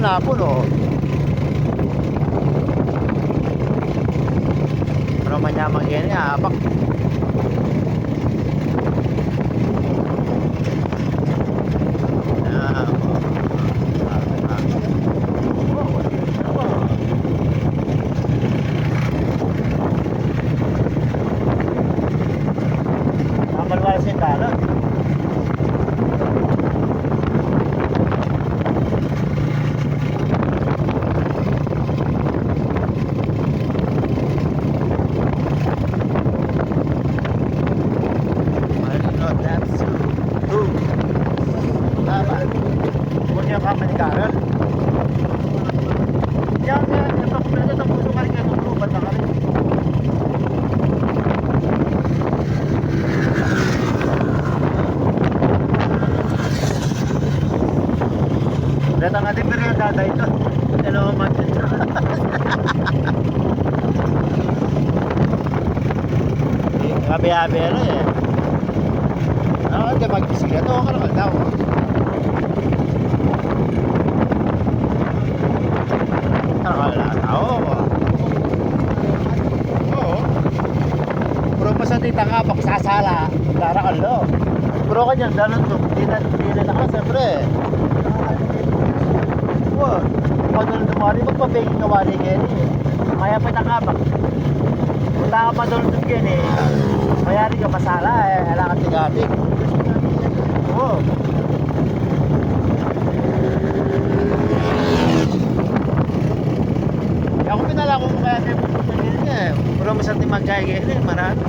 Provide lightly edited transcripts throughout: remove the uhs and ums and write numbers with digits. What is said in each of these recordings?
hapon oh. Pero manyamang yan niya, abak. Malwala siya tala. Datang ating merienda ito. Hello, Martin. Gabi-gabi ano eh. Ano ka mag-bisikleta o ka daw? Tao. Oo. Pero pa sa tita nga, pagsasala, darakal lo. Pero ka dyan, dalan to. Hindi na ka, siyempre. Padulong dumali, magpapaging nawali kayo eh. Kaya pa nakabak. Punta ka padulong dumali eh. Mayari ka masala eh. Alam ka tigatik. Oo. Kaya ako pinala ko kaya kayo pagpapagin niya eh. Pero masarap yung magkaya eh. Marami.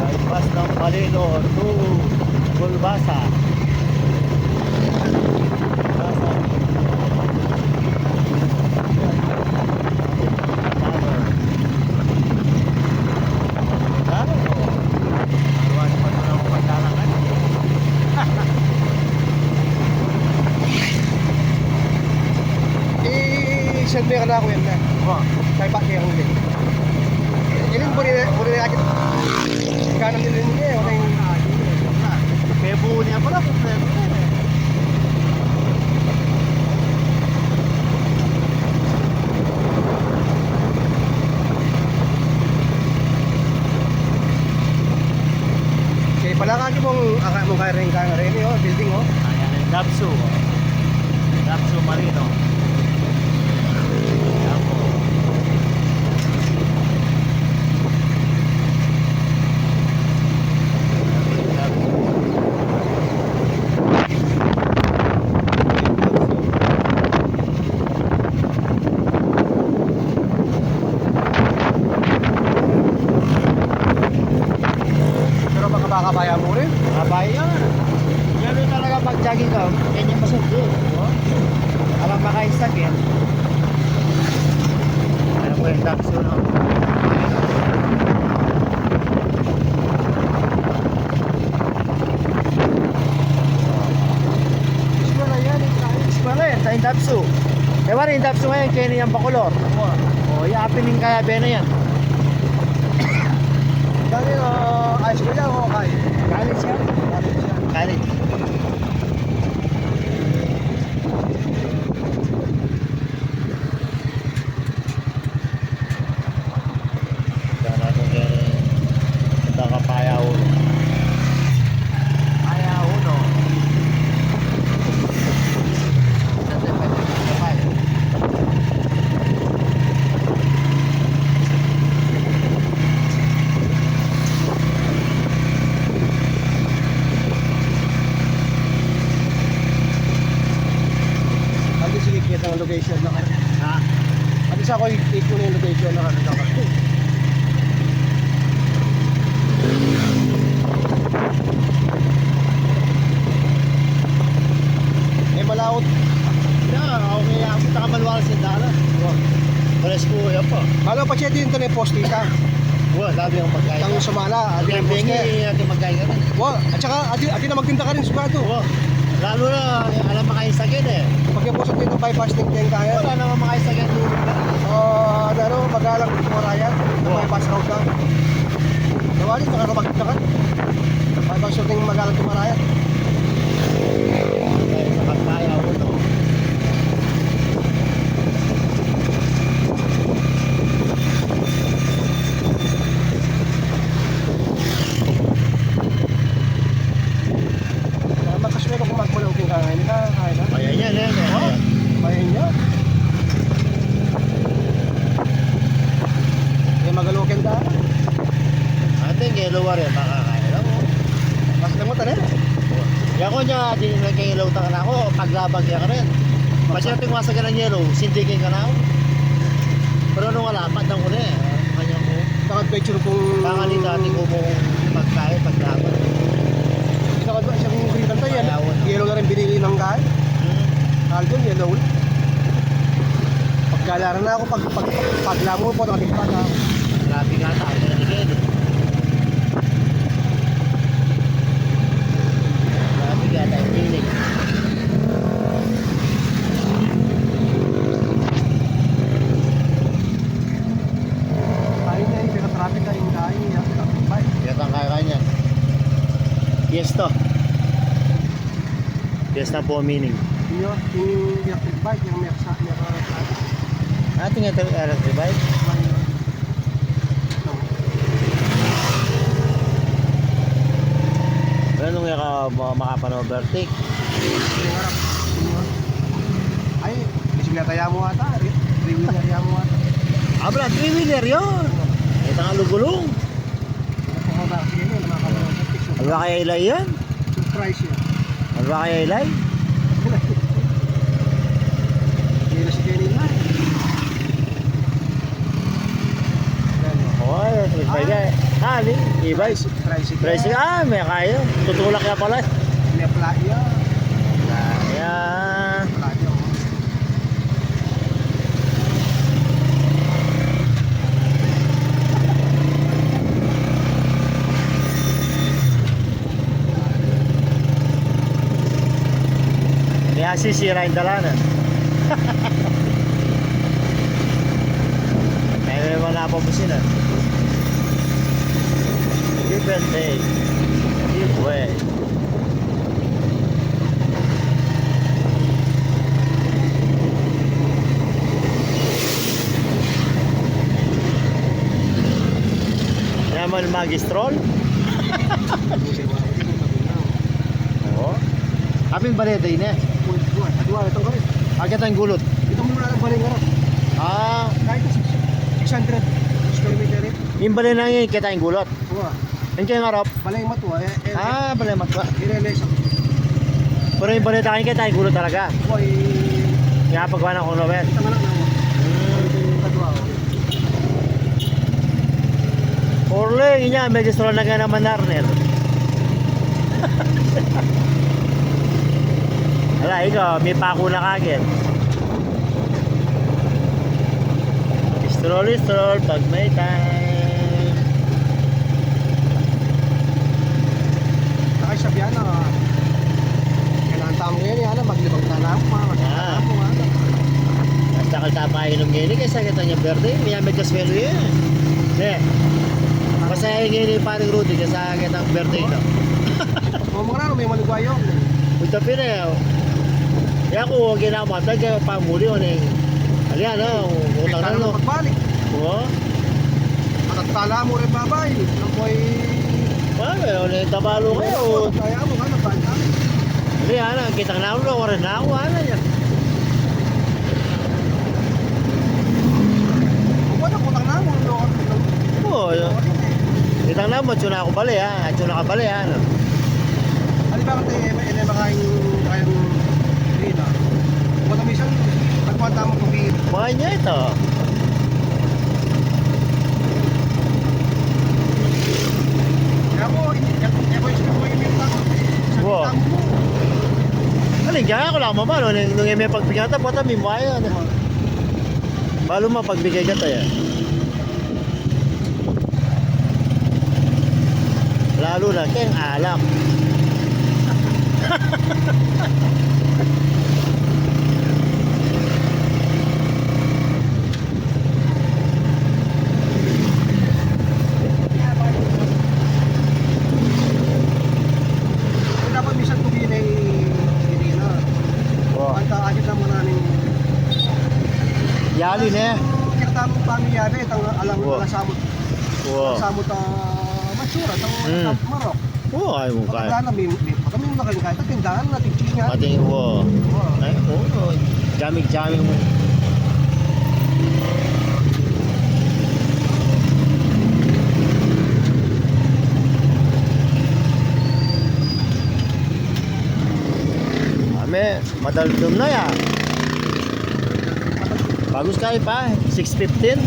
Bypass ng Palilo to Gulbasa. Siyempre ka na ako yan na. Kaya pa kaya huli. Iling buri agad. Kanan nilin niya eh. Wala yung... Kaya buo niya pala. Kaya pala kaki mong kaya rin oh. Building oh. Ayan yung Dabsu. Dabsu Marino. Kabaya mo rin? Kabaya yan. Yan yung talaga pag-jogging ka. Yan yung masundo. Alam maka-instag yan. Ano po yung Dabsu no? Ismala yan. Ismala yan. Tayong Dabsu. Ewan yung Dabsu ngayon. Kaya niyang Bacolor. O, yaapin yung kaya na yan. Dali ayos ko yan o kain? Kalit siya. Kalit. Sana kung yan ito kapaya ulo. Kaya ulo. Ang location na kanya. Ha? At isa ko i-take yung location na kanya. Eh malaot. Yeah, okay. Pares ko, yan po. Malo pa siya din ito na yung poste ka. Wah, labi ang magkain. Tang sumala, Ati ang poste. pengi, ati magkain ka rin. Wow, at saka ati na magtinda ka rin sigurado. Wah, lalo na, alam makain sa akin eh. Pag yung poste dito bypass din din kaya. Wala naman makain sa akin. Ano, magalang kumarayan. Bypass road ka. Nawali, nakakapagtinda ka. Bypass road yung magalang kumarayan. Sa pagkaya ko to. Makaswero kung magmalawin ka ngayon. Kaya na. Kaya yan eh. Kaya niya. Kaya magalukin ka. Ating yellow rin, makakain lang mo. Mas lang mo tanin. Yan ko niya, di na kay yellow taka na ako, paglabag yan ka rin. Masyadong masa ka ng yellow, sindikin ka na ako. Pero nung alapat ng uli eh, kanya ko. Takad picture kung... Kakali dati ko mo pagkain, paglabag. Takad ba siyang green kanta yan? Yellow na rin binili ng kain. Algon, yellow. Pagkalaran na ako, paglamo po, nakatigpag ako. Grabe nga tayo na nigil. Grabe nga tayo piling. Kain na yun, traffic na yung kain. Bye. Yan ang kaya niya. Fiesta. Fiesta po meaning. Yung electric bike, yung may traffic. Ating ito electric bike. Pero nung ka makapanovertik. Ay, bisikleta ya mo ata. Three-wheeler ya mo ata. Abra, 3-wheeler yun. Ito nga lugulong. Ano ba kaya ilay yan? Surprise yan. Ano ba kaya ilay? Hindi na si Kenny na. Oo, electric bike yan. Ali, e-bike. Tricycle. Tricycle, may kaya. Tutulak yan pala. May playa. Kaya, Playa. kaya sisira yung dalanan. Kaya may mga napapusinan. Give and take. Give way. Naman magistrol. Oo. Apin baleday na. Dua, itong kami. Agad ang gulot. Ito muna lang baling nga. Ah, Kahit 600 square meter eh. yung balay na ngayon kita yung gulot. Wah, Yung kayo ngarap. balay matwa eh. Balay matwa. Ireles. Pero yung balay na kita yung gulot talaga. Wah, Kaya pagwa ng kunobet. kita nga lang mo. Kadwa. Orle, inya, magistrol na nga naman Arnel. Wala, ikaw, may pako na kagad. Stroll, pag may time. Takay sa biyan na. Kailangan tamo ngayon yan. Maglibang tanaw mo. Maglibang mo. Basta kaltapainom ngayon, kaysa kita niya verde, may medyas melo yan. Ne, masaya ngayon yung paring Rudy, kaysa kita verde ito. Mga raro, may maligwayo. Punta pina, kaya ko ginamatag, kaya pamuli o neng, alihan na, utang na no. Pagbalik. Oo. Matatala mo rin babay. Ang boy... O neng tabalo kayo. Kaya mo ka, nagbalik. Alihan na, kitang na ako rin na ako, ano yan. Kung putang na mo, Oo, kitang na mo, tsuna ako bali ha, tsuna ka bali ha, ano. Ano ba kasi may makain kayang green ah? Kung ito minsan, nagkwanta mo kubir. Mga niya ito. Kaya ko, yung yung tamo. Wow. Alin, kaya ko lang mamalo, nung may pagpigata, pata may maya. Palo mo pagbigay ka tayo. Lalo na keng alak. Dapat minsan kumain ay hindi na. Oh, Ang kaagit na muna ng yali na. kita mo pamiyari tang alang Wow. samot. Oh. Samot matsura tang marok. Oh, ay mo kaya. Pagdaan na kami yung laki kahit tindahan na tingtingan. Pating wo. Wow. Ay, oh, jamig-jamig mo. Ame, madaldum na ya. Bagus kali pa, 6:15.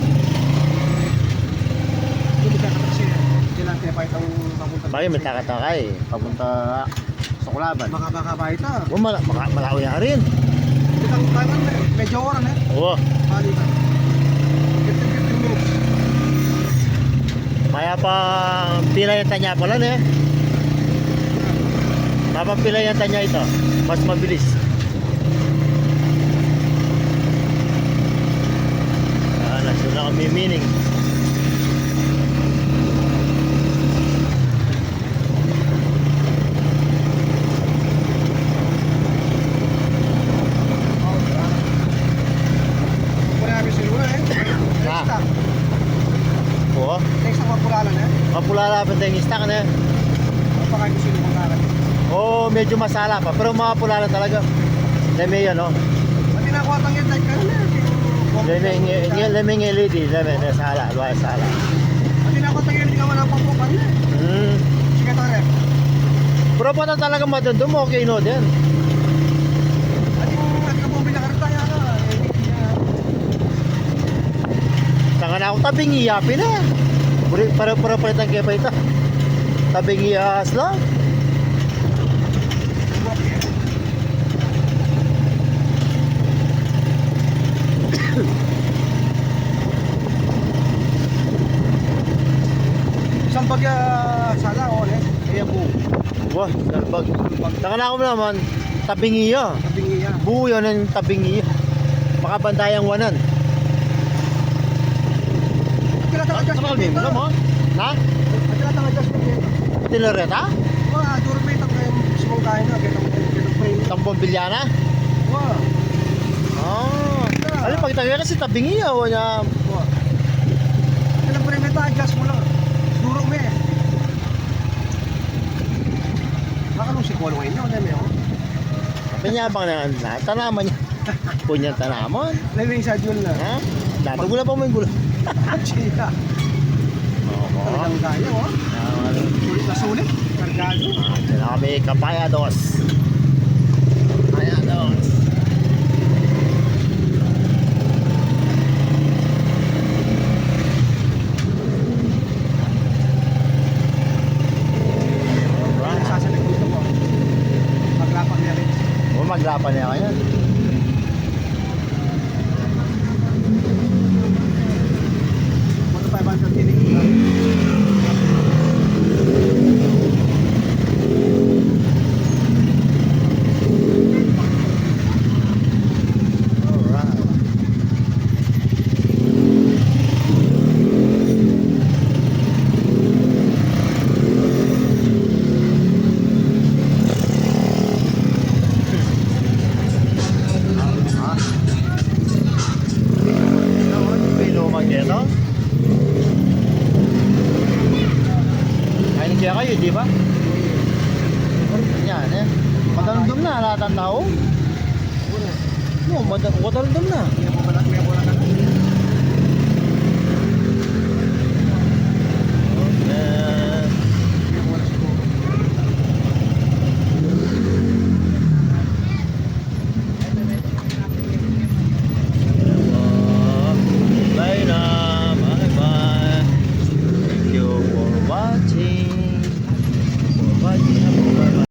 Hindi ka kasi sila kaya itong papunta. Bagay may taka-taka eh, papunta sa Kulaban. Baka baita. Oh, malawi na rin. Kitang kanan medyo oras na. Oh, Hali ka. 15 minutes. maya pa pila yung tanya pala eh. Mapapila yung tanya ito, mas mabilis. Nasun na kami meaning. Marami sila eh. Ah. Oo, Next na mapulalan eh. mapulala pa tayong stock na. Baka gusto nyo makalat. Oh, medyo masala pa, pero mapulala talaga. Leme yan, no? Pati nakuha tang yan, kahit kanan eh. Lemeng LED, lemeng sala, luwa sala. Pati nakuha tang yan, hindi ka man napapukan eh. Sige tore. Pero pa na talaga madundum, okay no din. At yung nagkabumili na karta yan ah. Tangan ako tabing iyapin eh. Para palitan kayo pa ito. Tabing iyas lang. Isang bagya sala o eh. Kaya po. Wah, dalbag. Tangan ako naman, tabing iya. Kabingi yan. Buo yun ang tabing iya. Makabandayang wanan. At kilatang adjustment dito. Alam mo? Na? At kilatang adjustment dito. Tilareta? Mga durmate ang kayong simong kain na. Kaya frame. Tambong bilyana? Wow. Ah. Alam, pag tagay kasi tabing iya. Wala. Wow. Kaya frame ito, adjust mo lang. Duro mo eh. Baka nung si Kolo ngayon yun, eh, oh. Pinyabang na tanaman niya. Punyang tanaman. Living sa June na. Ha? Dato gula pa mo yung gula. Chika. Oo. Talagang kaya, oh. Sulit na sulit. Kargado. Diyan na kami, Kapayados. Kapayados. Sasalit dito mo. Maglapag niya rin. Maglapan niya kanya. Mga 500 kilig. Alright. Kain kaya kayo, di ba? Yan eh. Madalundom na lahat ang tao. No, madalundom na. May mga